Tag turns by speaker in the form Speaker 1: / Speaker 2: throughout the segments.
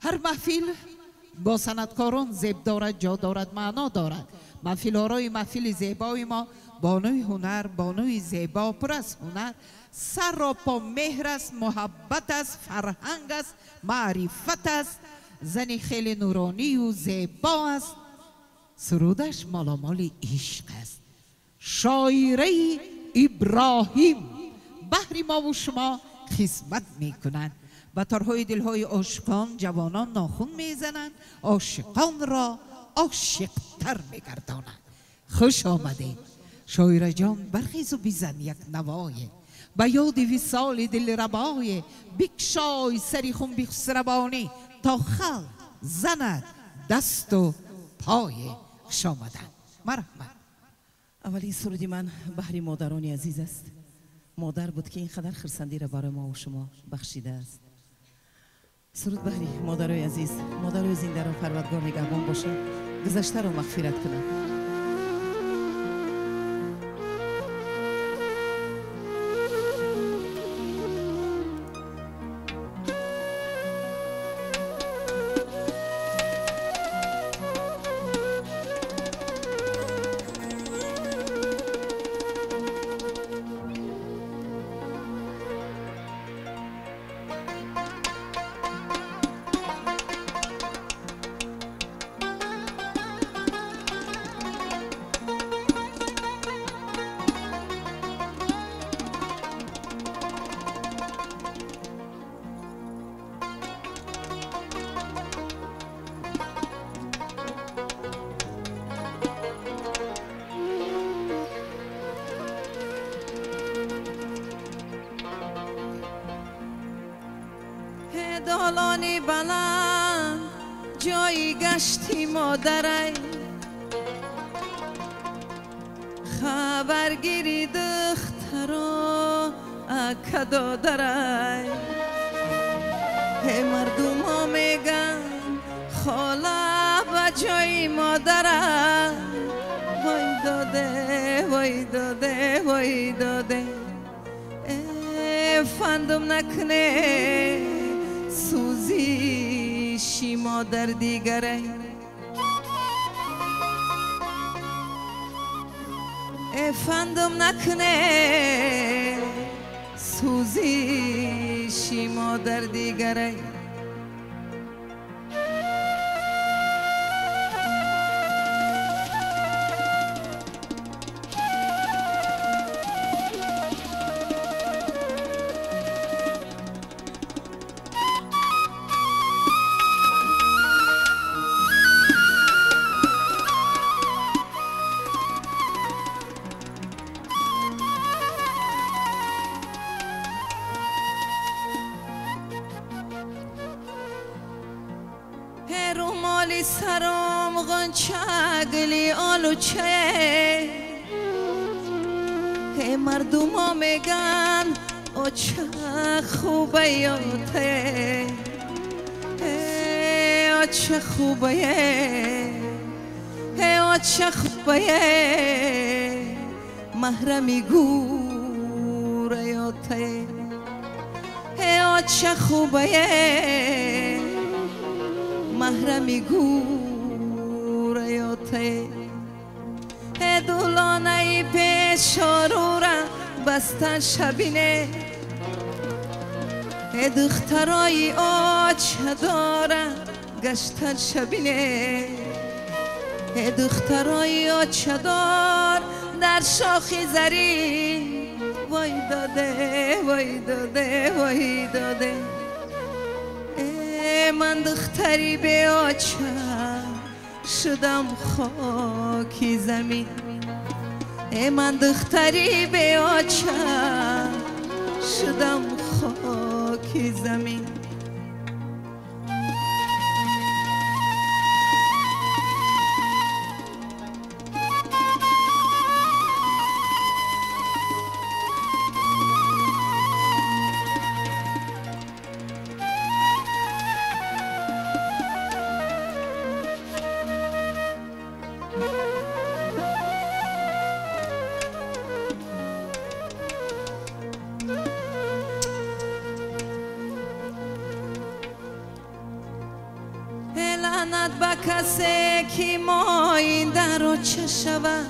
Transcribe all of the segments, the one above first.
Speaker 1: هر محفل با صنعتکاران زیب دارد، جا دارد، معنا دارد. محفل آرای محفل زیبای ما بانوی هنر، بانوی زیبا پر از هنر، سر را پا مهر است، محبت است، فرهنگ است، معرفت است، زنی خیلی نورانی و زیبا است، سرودش مالامال عشق است. شاعره ابراهیم بهر ما و شما خدمت میکنند. به طرحهای دلهای عاشقان جوانان ناخن میزنند، عاشقان را عاشقتر میگردانند. خوش آمده شاعر جان، برخیز و بزن یک نوای به یاد وصال دل ربای. بکشای سری خون بخسروانی تا خلق زند دست و پای. خوش آمدن. مرحبا.
Speaker 2: اولین سرودی من بهر مادرانی عزیز است. مادر بود که اینقدر خرسندی را برای ما و شما بخشیده است. سرود بهری مادرای عزیز، مادرای زنده را پروردگار نگهبان باشه، گذشته را مغفرت کنه.
Speaker 3: دالانی بلند جایی گشتی مادرای، خبرگیری دخترا اکا دادرای. مردم ها میگن خاله به جای مادرای، وای داده وای داده وای داده. فندم نکنه سوزیشی مادر دیگره، فندم نکنه سوزیشی مادر دیگره. رومالی سرم غنچگلی آلوچه، مردم ها میگن او چه خوبه یاته، او چه خوبه او چه خوبه محرمی گوره یاته، او چه خوبه محرمی گوریاته. دولانه پیش رو را بستن شبینه، دخترای آچه داره گشتن شبینه، دخترای آچه دار در شاخی زری. وای داده وای داده وای داده. من دختری به آچه شدم خاکی زمین، من دختری به آچه شدم خاکی زمین. بزند به کسی که ماینده رو چه شود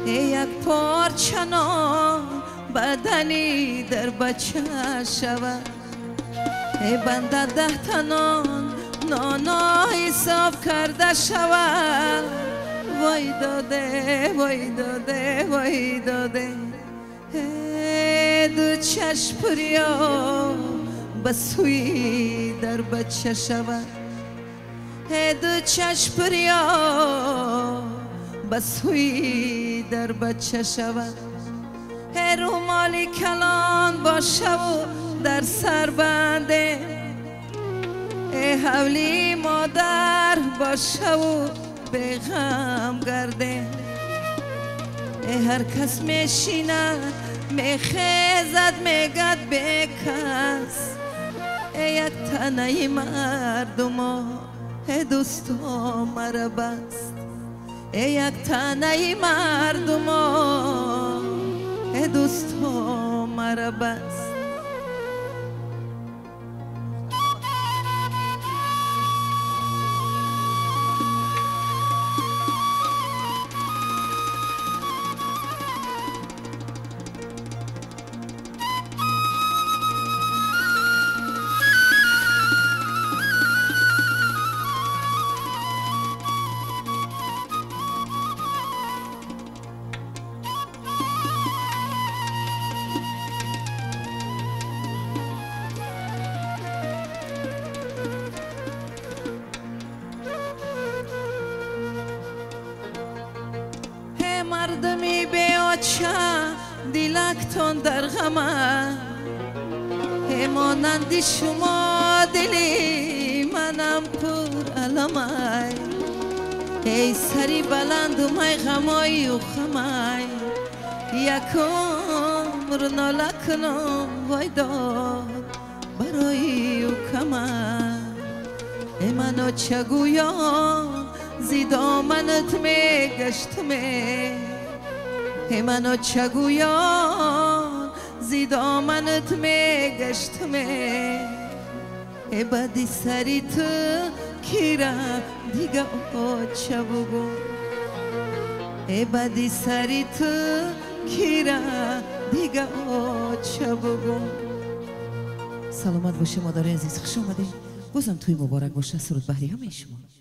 Speaker 3: یک پارچه نان بدنی در بچه شود بنده 10 تا نانا حساب کرده شود وای داده وای داده وای داده دو چشم پریا بسوی در بچه شود دو چشم پریا بسوی در بچه شود رومالی کلان باشه و در سر بنده حولی مادر باشه و به غم گرده هر کس میشیند میخیزد میگد به کس یک تنه مردم دوستا مرا بست یک تنه مردم دوستا مرا بست مردمی بیاچه دلکتون در غمه مانند شما دلی منم پر علمه ای سری بلند و مای غمای و خمای یک عمر ناله کنم وای داد برای و کمه ای منو چگویم زی دامنت میگشتمه منو چگویان زی دامنت میگشتمه بدی سری تو کیرا دیگه چه بگو بدی سری تو کیرا دیگه چه بگو
Speaker 2: سلامت باشه مادر عزیز خوش آمدین بازم توی مبارک باشه سرود بهری همه شما